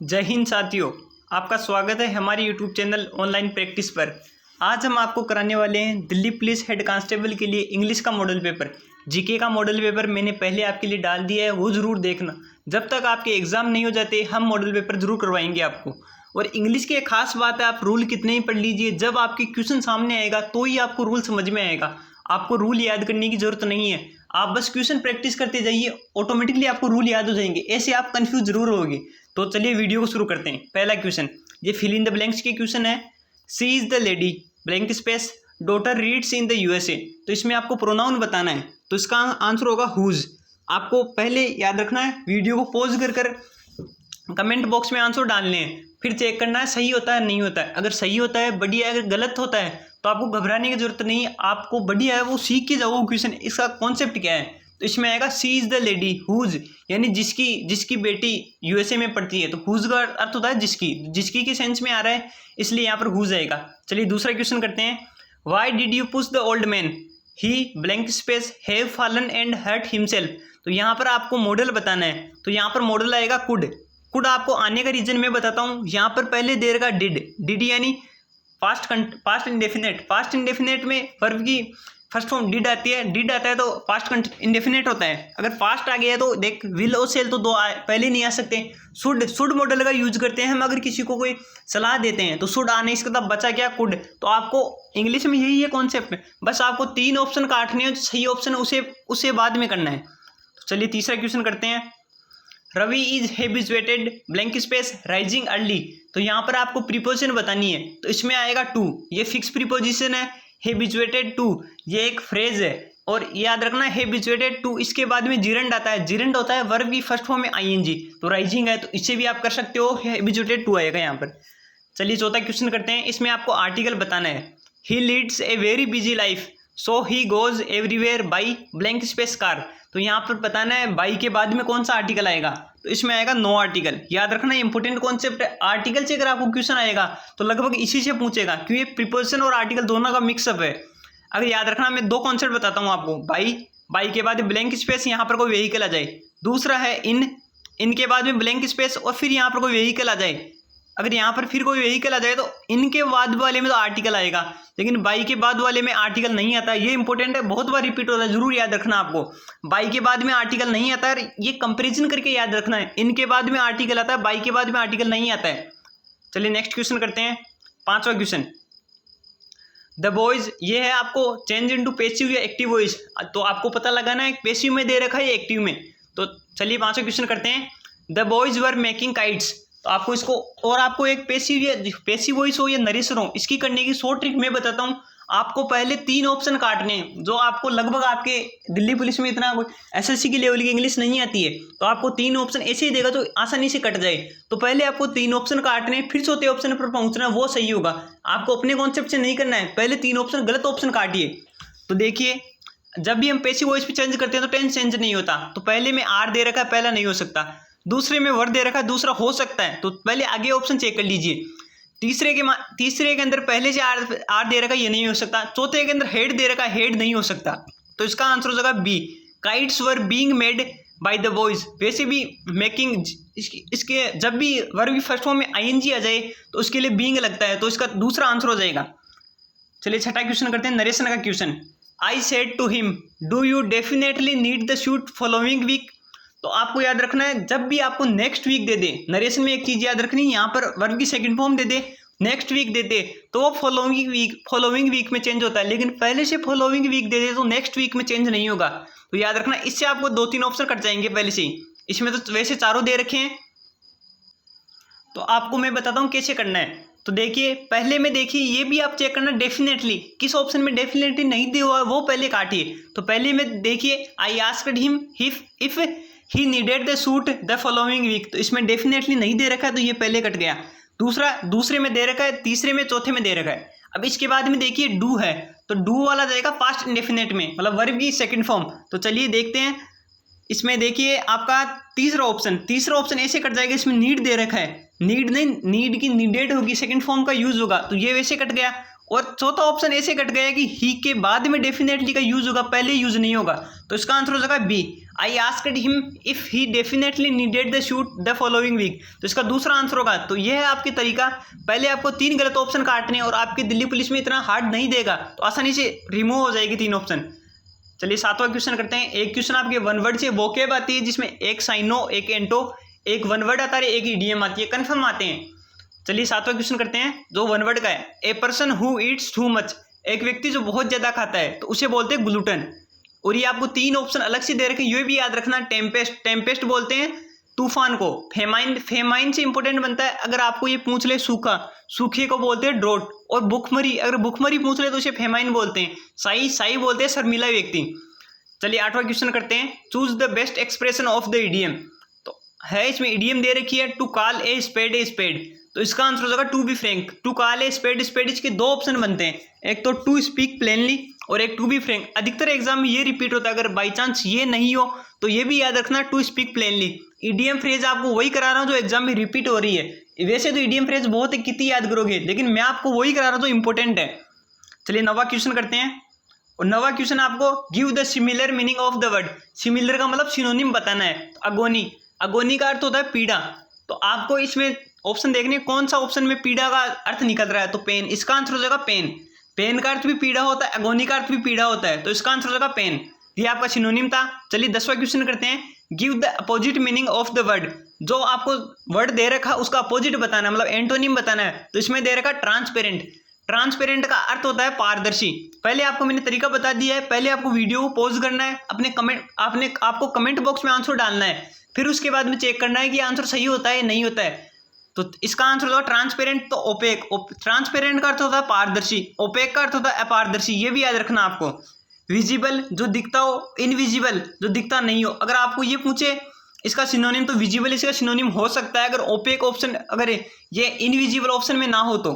जय हिंद साथियों, आपका स्वागत है हमारे यूट्यूब चैनल ऑनलाइन प्रैक्टिस पर। आज हम आपको कराने वाले हैं दिल्ली पुलिस हेड कांस्टेबल के लिए इंग्लिश का मॉडल पेपर। जीके का मॉडल पेपर मैंने पहले आपके लिए डाल दिया है, वो ज़रूर देखना। जब तक आपके एग्ज़ाम नहीं हो जाते हम मॉडल पेपर ज़रूर करवाएंगे आपको। और इंग्लिश की एक खास बात है, आप रूल कितने ही पढ़ लीजिए, जब आपके क्वेश्चन सामने आएगा तो ही आपको रूल समझ में आएगा। आपको रूल याद करने की ज़रूरत नहीं है, आप बस क्वेश्चन प्रैक्टिस करते जाइए, ऑटोमेटिकली आपको रूल याद हो जाएंगे। ऐसे आप कंफ्यूज जरूर होगे। तो चलिए वीडियो को शुरू करते हैं। पहला क्वेश्चन, ये फिल इन द ब्लैंक्स के क्वेश्चन है। She is the lady blank space daughter reads in the USA. तो इसमें आपको प्रोनाउन बताना है, तो इसका आंसर होगा हुज। आपको पहले याद रखना है, वीडियो को पॉज कर कमेंट बॉक्स में आंसर डालने हैं, फिर चेक करना है सही होता है नहीं होता है। अगर सही होता है बढ़िया है, अगर गलत होता है तो आपको घबराने की जरूरत नहीं है। आपको बढ़िया है वो सीख के जाओ क्वेश्चन, इसका कॉन्सेप्ट क्या है। तो इसमें आएगा सी इज द लेडी हुज, यानी जिसकी बेटी यूएसए में पढ़ती है। तो हुज का अर्थ होता है जिसकी के सेंस में आ रहा है, इसलिए यहाँ पर हुज आएगा। चलिए दूसरा क्वेश्चन करते हैं। Why did you push the old man he blank space have fallen and hurt himself. तो यहाँ पर आपको मॉडल बताना है, तो यहाँ पर मॉडल आएगा कुड। आपको आने का रीजन मैं बताता हूँ। यहाँ पर पहले देर का डिड यानी पास्ट इंडेफिनेट में वर्ब की फर्स्ट फॉर्म डिड आती है। डिड आता है तो पास्ट इंडेफिनेट होता है। अगर पास्ट आ गया है तो देख विल और सेल तो दो पहले नहीं आ सकते। शुड मॉडल का यूज करते हैं हम, अगर किसी को कोई सलाह देते हैं तो शुड आने, इसका तब बचा क्या कुड। तो आपको इंग्लिश में यही है कॉन्सेप्ट, बस आपको 3 ऑप्शन काटने हैं, सही ऑप्शन उसे बाद में करना है। तो चलिए तीसरा क्वेश्चन करते हैं। Ravi is habituated blank space rising early. तो यहाँ पर आपको प्रीपोजिशन बतानी है, तो इसमें आएगा टू। ये फिक्स प्रीपोजिशन है, हैबिचुएटेड टू, ये एक फ्रेज है। और याद रखना हैबिचुएटेड टू, इसके बाद में जिरंड आता है। जिरंड होता है वर्ब की फर्स्ट फॉर्म में आईएनजी, तो राइजिंग है, तो इससे भी आप कर सकते हो, हैबिचुएटेड टू आएगा यहाँ पर। चलिए चौथा क्वेश्चन करते हैं। इसमें आपको आर्टिकल बताना है। He leads a very busy life so he goes everywhere by blank space car. तो यहाँ पर बताना है बाई के बाद में कौन सा आर्टिकल आएगा, तो इसमें आएगा नो आर्टिकल। याद रखना इंपॉर्टेंट कॉन्सेप्ट है, आर्टिकल से अगर आपको क्वेश्चन आएगा तो लगभग इसी से पूछेगा, क्योंकि प्रीपोजिशन और आर्टिकल दोनों का मिक्सअप है। अगर याद रखना, मैं 2 कॉन्सेप्ट बताता हूँ आपको। बाई के बाद ब्लैंक स्पेस, यहाँ पर कोई व्हीकल आ जाए। दूसरा है इन के बाद में ब्लैंक स्पेस और फिर यहाँ पर कोई व्हीकल आ जाए। अगर यहाँ पर फिर कोई व्हीकल आ जाए तो इनके बाद वाले में तो आर्टिकल आएगा, लेकिन बाई के बाद वाले में आर्टिकल नहीं आता। ये इंपॉर्टेंट है, बहुत बार रिपीट होता है, जरूर याद रखना आपको। बाई के बाद में आर्टिकल नहीं आता है, ये कंपैरिजन करके याद रखना है। इनके बाद में आर्टिकल आता है, बाई के बाद में आर्टिकल नहीं आता है। चलिए नेक्स्ट क्वेश्चन करते हैं, 5वां क्वेश्चन। द बॉयज, ये है आपको चेंज इनटू पैसिव या एक्टिव वॉइस। तो आपको पता लगाना है पैसिव में दे रखा है या एक्टिव में। तो चलिए 5वां क्वेश्चन करते हैं। The boys were making kites. तो आपको इसको, और आपको एक पैसिव वॉइस हो या नरेशन हो, इसकी करने की शॉर्ट ट्रिक मैं बताता हूँ। आपको पहले 3 ऑप्शन काटने हैं, जो आपको लगभग आपके दिल्ली पुलिस में इतना एसएससी की लेवल की इंग्लिश नहीं आती है, तो आपको 3 ऑप्शन ऐसे ही देगा तो आसानी से कट जाए। तो पहले आपको 3 ऑप्शन काटने, फिर चौथे ऑप्शन पर पहुंचना, वो सही होगा। आपको अपने कॉन्सेप्ट से नहीं करना है, पहले 3 ऑप्शन गलत ऑप्शन काटिए। तो देखिए, जब भी हम पैसिव वॉइस पे चेंज करते हैं तो टेंस चेंज नहीं होता। तो पहले में आर दे रखा है, पहला नहीं हो सकता। दूसरे में वर दे रखा है, दूसरा हो सकता है, तो पहले आगे ऑप्शन चेक कर लीजिए। तीसरे के अंदर पहले से आर दे रखा है, ये नहीं हो सकता। चौथे के अंदर हेड दे रखा है, हेड नहीं हो सकता। तो इसका आंसर हो जाएगा B, kites were being made by the boys. वैसे भी मेकिंग, इसके जब भी वर्ब की फर्स्ट फॉर्म में आईएनजी आ जाए तो उसके लिए बीइंग लगता है, तो इसका दूसरा आंसर हो जाएगा। चलिए छठा क्वेश्चन करते हैं, नरेशन का question. I said to him do you definitely need the shoot following week. तो आपको याद रखना है, जब भी आपको नेक्स्ट वीक दे दे, नरेशन में एक चीज याद रखनी, यहाँ पर वर्ब की सेकंड फॉर्म दे दे, नेक्स्ट वीक दे दे, तो वो फॉलोइंग वीक में चेंज होता है। लेकिन पहले से फॉलोइंग वीक दे दे तो नेक्स्ट वीक में चेंज नहीं होगा। तो याद रखना, इससे आपको 2-3 ऑप्शन कट जाएंगे पहले से ही। इसमें तो वैसे चारों दे रखे हैं, तो आपको मैं बताता हूँ कैसे करना है। तो देखिए, पहले में देखिए, ये भी आप चेक करना डेफिनेटली, किस ऑप्शन में डेफिनेटली नहीं दिया हुआ है वो पहले काटिए। तो पहले में देखिए, I asked him if he needed the suit the following week. तो इसमें डेफिनेटली नहीं दे रखा है, तो ये पहले कट गया। दूसरे में दे रखा है, तीसरे में, चौथे में दे रखा है। अब इसके बाद में देखिए डू है, तो डू वाला जाएगा पास्ट इंडेफिनेट में, मतलब वर्ब की सेकंड फॉर्म। तो चलिए देखते हैं, इसमें देखिए आपका तीसरा ऑप्शन ऐसे कट जाएगा। इसमें नीड दे रखा है, नीड नहीं, नीड की नीडेड होगी, सेकंड फॉर्म का यूज होगा, तो ये वैसे कट गया। और चौथा ऑप्शन ऐसे कट गया कि ही के बाद में डेफिनेटली का यूज होगा, पहले यूज नहीं होगा। तो इसका आंसर हो जाएगा B, I asked him if he definitely needed the shoot the following week. तो इसका दूसरा आंसर होगा। तो यह है आपकी तरीका, पहले आपको 3 गलत ऑप्शन काटने और आपकी दिल्ली पुलिस में इतना हार्ड नहीं देगा तो आसानी से रिमूव हो जाएगी 3 ऑप्शन। चलिए 7वां क्वेश्चन करते हैं। एक क्वेश्चन आपके वन वर्ड से वोकेब आती है जिसमें एक साइनो, एक एंटो, एक वन वर्ड आता है, एक ईडीएम आती है, कन्फर्म आते हैं। चलिए 7वां क्वेश्चन करते हैं जो वन वर्ड का है। A person who Yeats too much, एक व्यक्ति जो बहुत ज्यादा खाता है तो उसे बोलते हैं ग्लूटन। और ये आपको 3 ऑप्शन अलग से दे रखे, ये भी याद रखना। टेम्पेस्ट, टेम्पेस्ट बोलते हैं तूफान को। फेमाइन, फेमाइन से इंपॉर्टेंट बनता है अगर आपको ये पूछ ले सूखा, सूखे को बोलते हैं ड्रोट। और भुखमरी, अगर भुखमरी पूछ ले तो उसे फेमाइन बोलते हैं। साई, साई बोलते हैं शर्मिला व्यक्ति। चलिए 8वां क्वेश्चन करते हैं। Choose the best expression of the idiom. तो है इसमें इडियम दे रखी है to call a spade a spade, तो इसका आंसर हो जाएगा to be frank. To call a spade spade, इसके 2 ऑप्शन बनते हैं, एक तो टू स्पीक प्लेनली और एक टू बी फ्रैंक। अधिकतर एग्जाम में ये रिपीट होता है, अगर बाई चांस ये नहीं हो तो ये भी याद रखना to speak plainly. Idiom phrase आपको वही करा रहा हूँ जो एग्जाम में रिपीट हो रही है। वैसे तो ईडीएम फ्रेज बहुत है, कितनी याद करोगे, लेकिन मैं आपको वही करा रहा हूँ जो इंपॉर्टेंट है। चलिए 9वां क्वेश्चन करते हैं। और 9वां क्वेश्चन आपको give the similar meaning of the word. Similar का मतलब सिनोनिम बताना है। अगोनी, अगोनी का अर्थ होता है पीड़ा। तो आपको इसमें ऑप्शन देखने कौन सा ऑप्शन में पीड़ा का अर्थ निकल रहा है। तो पेन, इसका आंसर हो जाएगा पेन। पेन का अर्थ भी पीड़ा होता है, अगोनी का अर्थ भी पीड़ा होता है, तो इसका आंसर हो जाएगा पेन। ये आपका सिनोनिम था। चलिए 10वां क्वेश्चन करते हैं। Give the opposite meaning of the word. जो आपको वर्ड दे रखा उसका अपोजिट बताना है, मतलब एंटोनिम बताना है। तो इसमें दे रखा ट्रांसपेरेंट। ट्रांसपेरेंट का अर्थ होता है पारदर्शी। पहले आपको मैंने तरीका बता दिया है, पहले आपको वीडियो को पॉज करना है, अपने कमेंट आपको कमेंट बॉक्स में आंसर डालना है, फिर उसके बाद में चेक करना है कि आंसर सही होता है या नहीं होता है। तो इसका आंसर होगा ट्रांसपेरेंट। तो ओपेक, ट्रांसपेरेंट का अर्थ होता है पारदर्शी, ओपेक का अर्थ होता है अपारदर्शी, ये भी याद रखना आपको। विजिबल, जो दिखता हो, इनविजिबल, जो दिखता नहीं हो। अगर आपको ये पूछे इसका सिनोनिम, तो विजिबल इसका सिनोनिम हो सकता है अगर ओपेक ऑप्शन, अगर ये इनविजिबल ऑप्शन में ना हो तो।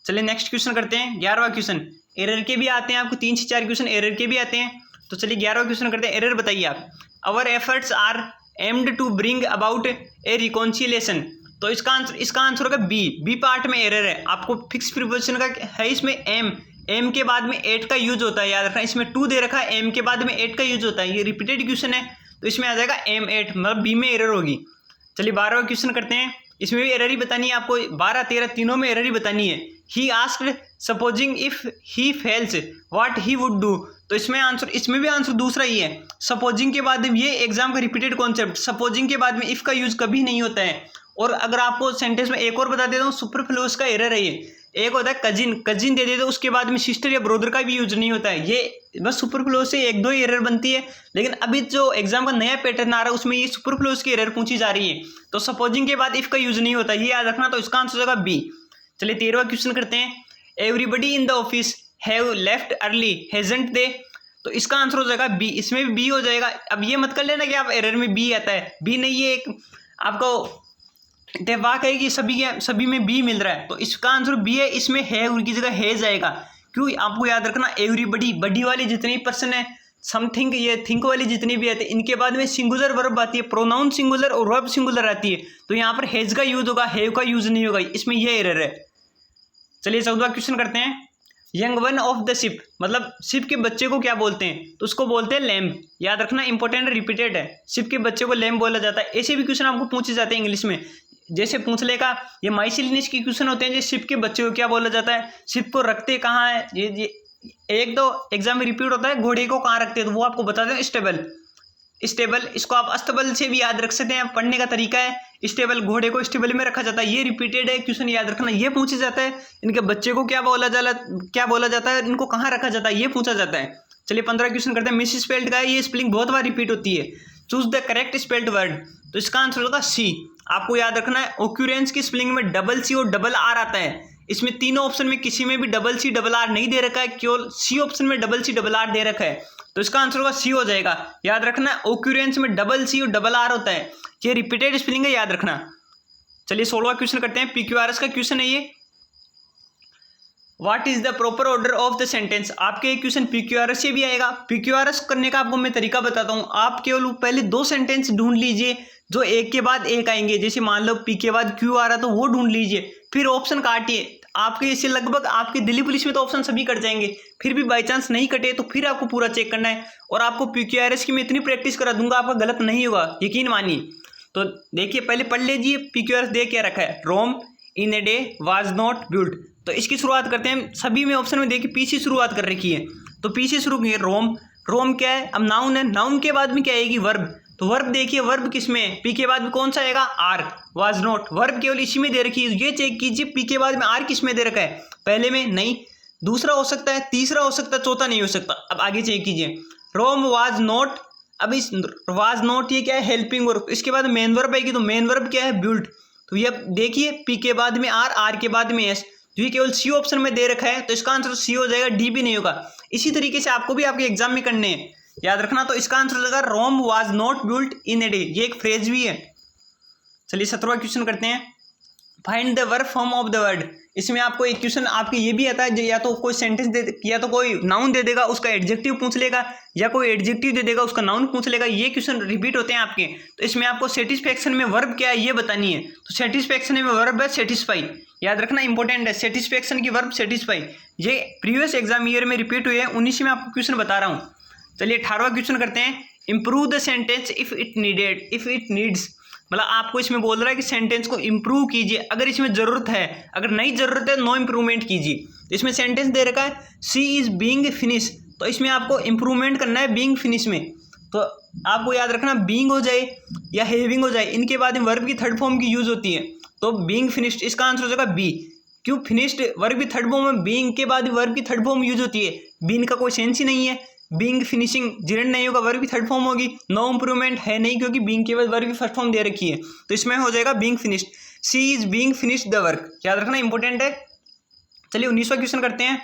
चलिए नेक्स्ट क्वेश्चन करते हैं। 11वां क्वेश्चन। एरर के भी आते हैं आपको, 3 से 4 क्वेश्चन एरर के भी आते हैं। तो चलिए 11वां क्वेश्चन करते हैं। एरर बताइए आप। Our efforts are aimed to bring about a reconciliation. तो इसका आंसर होगा बी। बी पार्ट में एरर है। आपको फिक्स प्रीपोजिशन का है इसमें एम, एम के बाद में 8 का यूज होता है, याद रखना। इसमें 2 दे रखा है, एम के बाद में 8 का यूज होता है। ये रिपीटेड क्वेश्चन है तो इसमें आ जाएगा M8, मतलब बी में एरर होगी। चलिए 12वां क्वेश्चन करते हैं। इसमें भी एरर ही बतानी है आपको, 12, 13 तीनों में एरर ही बतानी है। He asked supposing if he fails what he would do. तो इसमें भी आंसर दूसरा ही है। सपोजिंग के बाद में, ये एग्जाम का रिपीटेड कॉन्सेप्ट, सपोजिंग के बाद में इफ का यूज कभी नहीं होता है। और अगर आपको सेंटेंस में एक और बता देता हूँ, सुपरफ्लूअस का एरर है ये। एक होता है कजिन, कजिन दे देते तो उसके बाद में सिस्टर या ब्रदर का भी यूज नहीं होता है। ये बस सुपरफ्लूअस से 1-2 ही एरर बनती है, लेकिन अभी जो एग्जाम का नया पैटर्न आ रहा है उसमें ये सुपरफ्लूअस की एरर पूछी जा रही है। तो सपोजिंग के बाद इफ का यूज नहीं होता, ये याद रखना। तो इसका आंसर होगा बी। चलिए 13वां क्वेश्चन करते हैं। Everybody in the office have left early hasn't they. तो इसका आंसर हो जाएगा बी। इसमें भी बी हो जाएगा। अब ये मत कर लेना कि आप एरर में बी आता है, बी नहीं, ये एक आपको इत्तेफाक है कि सभी में बी मिल रहा है। तो इसका आंसर बी है। इसमें है उनकी जगह है जाएगा, क्यों आपको याद रखना। एवरीबडी, बडी वाली जितनी पर्सन है, समथिंग, ये थिंक वाली जितनी भी आती है, इनके बाद में सिंगुलर वर्ब आती है, प्रोनाउन सिंगुलर और वर्ब सिंगुलर आती है। तो यहाँ पर हैज का यूज होगा, हैव का यूज नहीं होगा, इसमें यह एरर है। चलिए 14वां क्वेश्चन करते हैं। Young one of the ship, मतलब शिप के बच्चे को क्या बोलते हैं। तो उसको बोलते हैं लैम्ब। याद रखना, इंपॉर्टेंट रिपीटेड है। शिप के बच्चे को लैम्ब बोला जाता है। ऐसे भी क्वेश्चन आपको पूछे जाते हैं इंग्लिश में, जैसे पूछ लेगा ये माइसिलिनियस के क्वेश्चन होते हैं। जैसे शिप के बच्चे को क्या बोला जाता है, शिप को रखते कहाँ है। ये 1-2 एग्जाम में रिपीट होता है। घोड़े को कहाँ रखते हैं, तो वो आपको बताते हैं स्टेबल। स्टेबल, इसको आप अस्तबल से भी याद रख सकते हैं, पढ़ने का तरीका है। स्टेबल, घोड़े को स्टेबल में रखा जाता है। ये रिपीटेड है क्वेश्चन, याद रखना। ये पूछा जाता है इनके बच्चे को क्या बोला जाता है, इनको कहाँ रखा जाता है, ये पूछा जाता है। चलिए 15 क्वेश्चन करते हैं। मिस स्पेल्ड का है, ये स्पेलिंग बहुत बार रिपीट होती है। Choose the correct spelled word. तो इसका आंसर होगा सी। आपको याद रखना है ऑक्यूरेंस की स्पेलिंग में डबल सी और डबल आर आता है। इसमें तीनों ऑप्शन में किसी में भी डबल सी डबल आर नहीं दे रखा है, केवल सी ऑप्शन में डबल सी डबल आर दे रखा है। तो इसका आंसर होगा सी हो जाएगा। याद रखना ऑक्यूरेंस में डबल सी और डबल आर होता है, ये रिपीटेड स्पेलिंग है, याद रखना। चलिए 16वां क्वेश्चन करते हैं। पीक्यूआरएस का क्वेश्चन है ये। What is the proper order of the sentence. आपके एक क्वेश्चन पीक्यूआरएस से भी आएगा। पीक्यूआरएस करने का आपको मैं तरीका बताता हूँ। आप केवल पहले 2 सेंटेंस ढूंढ लीजिए जो एक के बाद एक आएंगे। जैसे मान लो पी के बाद क्यू आ रहा तो वो ढूंढ लीजिए, फिर ऑप्शन काटिए। आपके इससे लगभग आपके दिल्ली पुलिस में तो ऑप्शन सभी कट जाएंगे, फिर भी बाई चांस नहीं कटे तो फिर आपको पूरा चेक करना है। और आपको PQRS की मैं इतनी प्रैक्टिस करा दूंगा, आपका गलत नहीं होगा, यकीन मानिए। तो देखिए पहले पढ़ लीजिए PQRS दे क्या रखा है, Rome in a day was not built. तो इसकी शुरुआत करते हैं, सभी में ऑप्शन में देखिए पी से शुरुआत कर रखी है, तो पी से शुरू किए। रोम, रोम क्या है, अब नाउन है, नाउन के बाद में क्या आएगी, वर्ब। तो वर्ब देखिए, वर्ब किस में है, पी के बाद में कौन सा आएगा, आर। वाज नॉट, वर्ब केवल इसी में दे रखी है, ये चेक कीजिए पी के बाद में आर किस में दे रखा है, पहले में नहीं, दूसरा हो सकता है, तीसरा हो सकता है, चौथा नहीं हो सकता। अब आगे चेक कीजिए, रोम वाज नॉट, अब इस वाज नॉट ये क्या है, हेल्पिंग वर्ब, इसके बाद मेन वर्ब आएगी, तो मेन वर्ब क्या है, बिल्ड। तो ये देखिए पी के बाद में आर, आर के बाद में एस, जो ये केवल सी ऑप्शन में दे रखा है, तो इसका आंसर सी हो जाएगा, डी भी नहीं होगा। इसी तरीके से आपको भी आपके एग्जाम में करने हैं, याद रखना। तो इसका आंसर होगा Rome was not built in a day, ये एक फ्रेज भी है। चलिए 17वां क्वेश्चन करते हैं, find the verb form of the word. इसमें आपको एक क्वेश्चन आपके ये भी आता है, या तो कोई सेंटेंस दे, या तो कोई नाउन दे देगा उसका एडजेक्टिव पूछ लेगा, या कोई एडजेक्टिव दे देगा उसका नाउन पूछ लेगा, ये क्वेश्चन रिपीट होते हैं आपके। तो इसमें आपको सेटिस्फैक्शन में वर्ब क्या है ये बतानी है। तो सेटिस्फैक्शन में वर्ब है सेटिस्फाई, याद रखना इंपॉर्टेंट है, सेटिस्फैक्शन की वर्ब सेटिस्फाई, ये प्रीवियस एग्जाम ईयर में रिपीट हुए हैं, उन्हीं से मैं आपको क्वेश्चन बता रहा हूँ। चलिए 18वां क्वेश्चन करते हैं, improve the sentence if it needed, if it needs, मतलब आपको इसमें बोल रहा है कि सेंटेंस को इंप्रूव कीजिए अगर इसमें जरूरत है, अगर नहीं जरूरत है नो इंप्रूवमेंट कीजिए। तो इसमें सेंटेंस दे रखा है सी इज बीइंग फिनिश, तो इसमें आपको इंप्रूवमेंट करना है बीइंग फिनिश में। तो आपको याद रखना बीइंग हो जाए या हैविंग हो जाए, इनके बाद में वर्ब की थर्ड फॉर्म की यूज होती है, तो बीइंग फिनिश्ड, इसका आंसर हो जाएगा बी। क्यों, फिनिश्ड वर्ब की थर्ड फॉर्म में, बीइंग के बाद वर्ब की थर्ड फॉर्म यूज होती है, बीइंग का कोई सेंस ही नहीं है, बीइंग फिनिशिंग जिरेंट नहीं होगा, वर्ब की थर्ड फॉर्म होगी, नो इंप्रूवमेंट है नहीं क्योंकि बीइंग के बाद वर्ब की फर्स्ट फॉर्म दे रखी है, तो इसमें हो जाएगा being finished, she is being finished the work, याद रखना इंपॉर्टेंट है। चलिए 19वां क्वेश्चन करते हैं,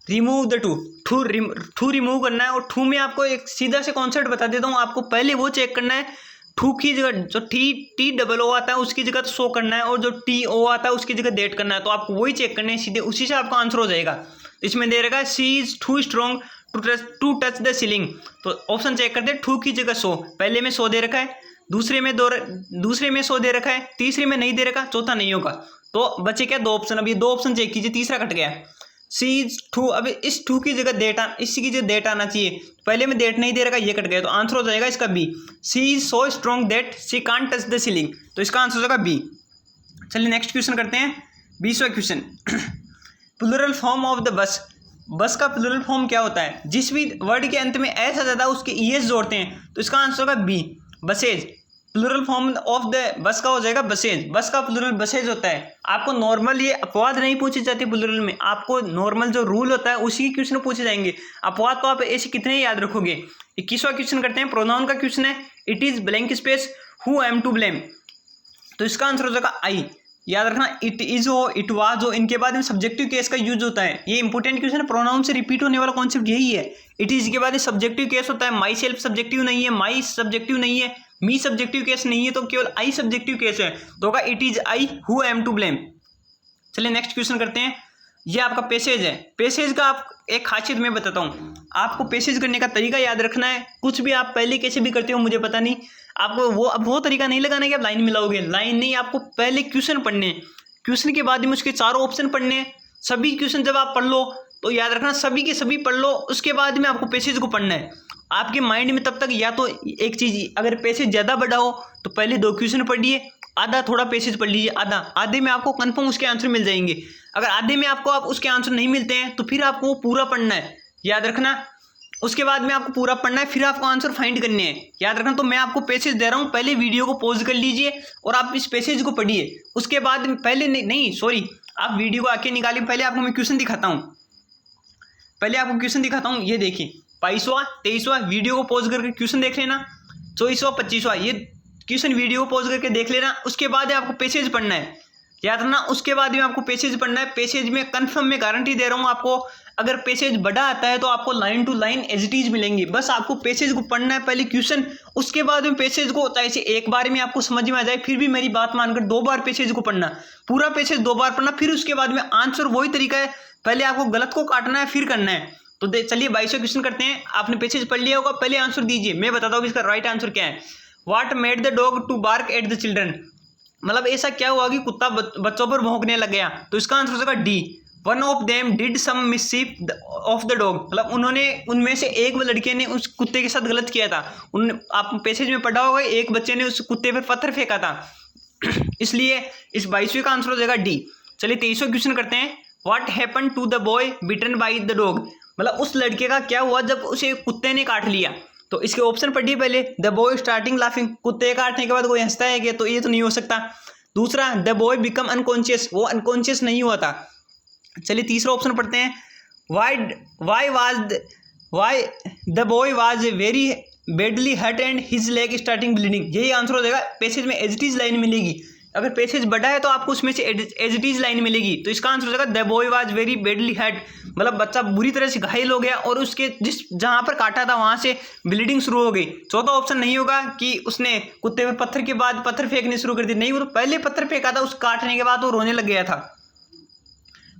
remove the to, to remove करना है। और टू में आपको एक सीधा से कॉन्सेप्ट बता देता हूँ, आपको पहले वो चेक करना है, टू की जगह जो टी डबल ओ आता है उसकी जगह तो शो करना है, और जो टी ओ आता है उसकी जगह डेट करना है, तो आपको वही चेक करना है सीधे, उसी से आपका आंसर हो जाएगा। इसमें दे रखा है she is too strong to touch the ceiling, तो ऑप्शन चेक करते हैं, टू की जगह सो, पहले में सो दे रखा है, दूसरे में सो दे रखा है, तीसरे में नहीं दे रखा, चौथा नहीं होगा, तो बचे क्या दो ऑप्शन। अब ये दो ऑप्शन चेक कीजिए, तीसरा कट गया, सी इज टू, अब इस टू की जगह डेट, इसी की जगह डेट आना चाहिए, पहले में डेट नहीं दे रखा, ये कट गया, तो आंसर हो जाएगा इसका B, she is so strong that she can't touch the ceiling, तो इसका आंसर हो जाएगा बी। चलिए नेक्स्ट क्वेश्चन करते हैं, 20वां question, plural form of the bus, bus का प्लूरल फॉर्म क्या होता है, जिस भी वर्ड के अंत में एस आ जाता है उसके ईएस जोड़ते हैं, तो इसका आंसर होगा B, buses. Plural form of the bus का हो जाएगा बसेज, बस का प्लूरल बसेज होता है। आपको नॉर्मल ये अपवाद नहीं पूछी जाती प्लूरल में, आपको नॉर्मल जो रूल होता है उसी के क्वेश्चन पूछे जाएंगे, अपवाद तो आप ऐसे कितने याद रखोगे। 21वां क्वेश्चन करते हैं, प्रोनाउन का क्वेश्चन है, it is blank space who am to blame, तो इसका आंसर हो जाएगा आई, याद रखना इट इज हो, इट वाज हो, इनके बाद में सब्जेक्टिव केस का यूज होता है, ये इंपॉर्टेंट क्वेश्चन है, प्रोनाउन से रिपीट होने वाला कॉन्सेप्ट यही है। इट इज के बाद सब्जेक्टिव केस होता है, माई सेल्फ सब्जेक्टिव नहीं है, माई सब्जेक्टिव नहीं है, मी सब्जेक्टिव केस नहीं है, तो केवल आई सब्जेक्टिव केस है, तो होगा it is I who am to blame. चलिए नेक्स्ट क्वेश्चन करते हैं, ये आपका पैसेज है, पैसेज का आप एक खासियत मैं बताता हूँ, आपको पैसेज करने का तरीका याद रखना है, कुछ भी आप पहले कैसे भी करते हो मुझे पता नहीं, आपको वो तरीका नहीं लगाना कि आप लाइन मिलाओगे, लाइन नहीं, आपको पहले क्वेश्चन पढ़ने, क्वेश्चन के बाद में उसके चारों ऑप्शन पढ़ने, सभी क्वेश्चन जब आप पढ़ लो तो याद रखना सभी के सभी पढ़ लो, उसके बाद में आपको पैसेज को पढ़ना है। आपके माइंड में तब तक या तो एक चीज़, अगर पैसेज ज़्यादा बड़ा हो तो पहले 2 क्वेश्चन पढ़िए, आधा थोड़ा पैसेज पढ़ लीजिए, आधे में आपको कंफर्म उसके आंसर मिल जाएंगे। अगर आधे में आपको उसके आंसर नहीं मिलते हैं तो फिर आपको वो पूरा पढ़ना है, याद रखना, उसके बाद में आपको पूरा पढ़ना है, फिर आपको आंसर फाइंड करने हैं, याद रखना। तो मैं आपको पैसेज दे रहा हूँ, पहले वीडियो को पॉज कर लीजिए और आप इस पैसेज को पढ़िए, उसके बाद पहले नहीं सॉरी, आप वीडियो को आके निकालिए, पहले आपको मैं क्वेश्चन दिखाता हूँ, पहले आपको क्वेश्चन दिखाता हूँ, ये देखिए 22वां 23वां, वीडियो को पॉज करके क्वेश्चन देख लेना, 24वां 25वां, ये क्वेश्चन वीडियो को पॉज करके देख लेना, उसके बाद आपको पैसेज पढ़ना है, याद रखना, उसके बाद में आपको पैसेज पढ़ना है। पैसेज में कंफर्म में गारंटी दे रहा हूँ आपको, अगर पैसेज बड़ा आता है तो आपको line to line as it is मिलेंगी, बस आपको पैसेज को पढ़ना है, पहले क्वेश्चन, उसके बाद में पैसेज को, चाहे से एक बार में आपको समझ में आ जाए, फिर भी मेरी बात मानकर 2 बार पैसेज को पढ़ना, पूरा पैसेज 2 बार पढ़ना, फिर उसके बाद में आंसर वही तरीका है, पहले आपको गलत को काटना है फिर करना है। तो चलिए 22वां क्वेश्चन करते हैं, आपने पैसेज पढ़ लिया होगा, पहले आंसर दीजिए, मैं बताता हूँ इसका राइट आंसर क्या है। What made the dog to bark at the children, मतलब ऐसा क्या हुआ कि कुत्ता बच्चों पर भौंकने लग गया, तो इसका आंसर हो जाएगा D, one of them did some mischief of the dog. मतलब उन्होंने उनमें से एक लड़के ने उस कुत्ते के साथ गलत किया था। आप पैसेज में पढ़ा होगा, एक बच्चे ने उस कुत्ते पर पत्थर फेंका था इसलिए इस 22वें का आंसर हो जाएगा डी। चलिए 23वां क्वेश्चन करते हैं। What happen to the boy bitten by the dog. मतलब उस लड़के का क्या हुआ जब उसे कुत्ते ने काट लिया। तो इसके ऑप्शन पढ़िए पहले। द बॉय स्टार्टिंग लाफिंग, कुत्ते काटने के बाद कोई हंसता है क्या, तो ये तो नहीं हो सकता। दूसरा, द बॉय बिकम अनकॉन्शियस, वो अनकॉन्शियस नहीं हुआ था। चलिए तीसरा ऑप्शन पढ़ते हैं। Why the boy was very badly hurt and his leg starting bleeding. यही आंसर हो जाएगा। पैसेज में एज इट इज लाइन मिलेगी, अगर पैसेज बड़ा है तो आपको उसमें से एज इट इज लाइन मिलेगी, तो इसका आंसर हो जाएगा the boy was very badly hurt. मतलब बच्चा बुरी तरह से घायल हो गया और उसके जहां पर काटा था वहां से ब्लीडिंग शुरू हो गई। चौथा ऑप्शन नहीं होगा कि उसने कुत्ते पर पत्थर के बाद पत्थर फेंकने शुरू कर दिए, नहीं, वो तो पहले पत्थर फेंका था, उस काटने के बाद वो रोने लग गया था।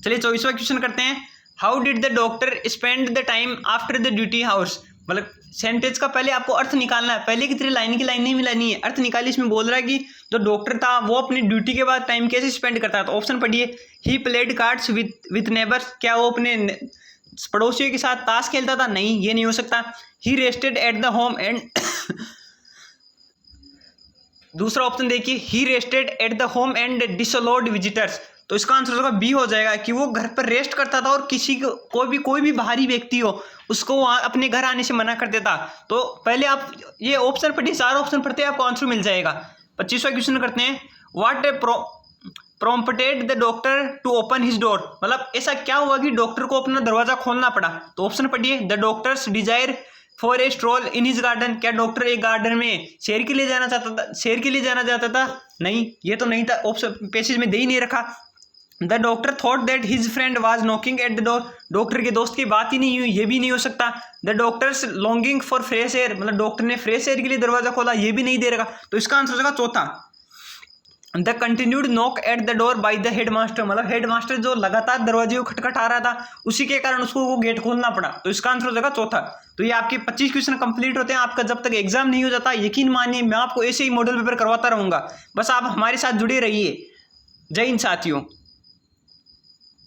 चलिए 24वां क्वेश्चन करते हैं। How did the doctor spend the time after the duty house. मतलब सेंटेंस का पहले आपको अर्थ निकालना है, पहले की तरह लाइन की लाइन नहीं मिलानी है, अर्थ निकालिए। इसमें बोल रहा है कि जो डॉक्टर था वो अपनी ड्यूटी के बाद टाइम कैसे स्पेंड करता है। तो ऑप्शन पढ़िए। He played cards with neighbours, क्या वो अपने पड़ोसियों के साथ ताश खेलता था, नहीं, ये नहीं हो सकता। He rested at the home and दूसरा ऑप्शन देखिए, he rested at the home and disallowed visitors. तो इसका आंसर होगा बी हो जाएगा कि वो घर पर रेस्ट करता था और किसी को कोई भी बाहरी व्यक्ति हो उसको वहाँ अपने घर आने से मना कर देता। तो पहले आप ये ऑप्शन पढ़िए, 4 ऑप्शन पढ़ते हैं आपको आंसर मिल जाएगा। 25वां क्वेश्चन करते हैं। What prompted the doctor to open his door. मतलब ऐसा क्या हुआ कि डॉक्टर को अपना दरवाजा खोलना पड़ा। तो ऑप्शन पढ़िए। The doctors desire for a stroll in his garden, क्या डॉक्टर एक गार्डन में सैर के लिए जाना चाहता था, नहीं, ये तो नहीं था, ऑप्शन पैसेज में दे ही नहीं रखा। The doctor thought that his friend was knocking at the door, doctor के दोस्त की बात ही नहीं हुई, ये भी नहीं हो सकता। The doctors longing for fresh air, मतलब डॉक्टर ने फ्रेश एयर के लिए दरवाजा खोला, ये भी नहीं दे रखा। तो इसका आंसर होगा चौथा। The continued knock at the door by the head master, मतलब हेड मास्टर जो लगातार दरवाजे को खटखटा रहा था, उसी के कारण उसको वो गेट खोलना पड़ा। तो इसका आंसर हो जाएगा चौथा। तो ये आपके 25 क्वेश्चन कंप्लीट होते हैं। आपका जब तक एग्जाम नहीं हो जाता, यकीन मानिए मैं आपको ऐसे ही मॉडल पेपर करवाता रहूंगा, बस आप हमारे साथ जुड़े रहिए। जय हिंद साथियों।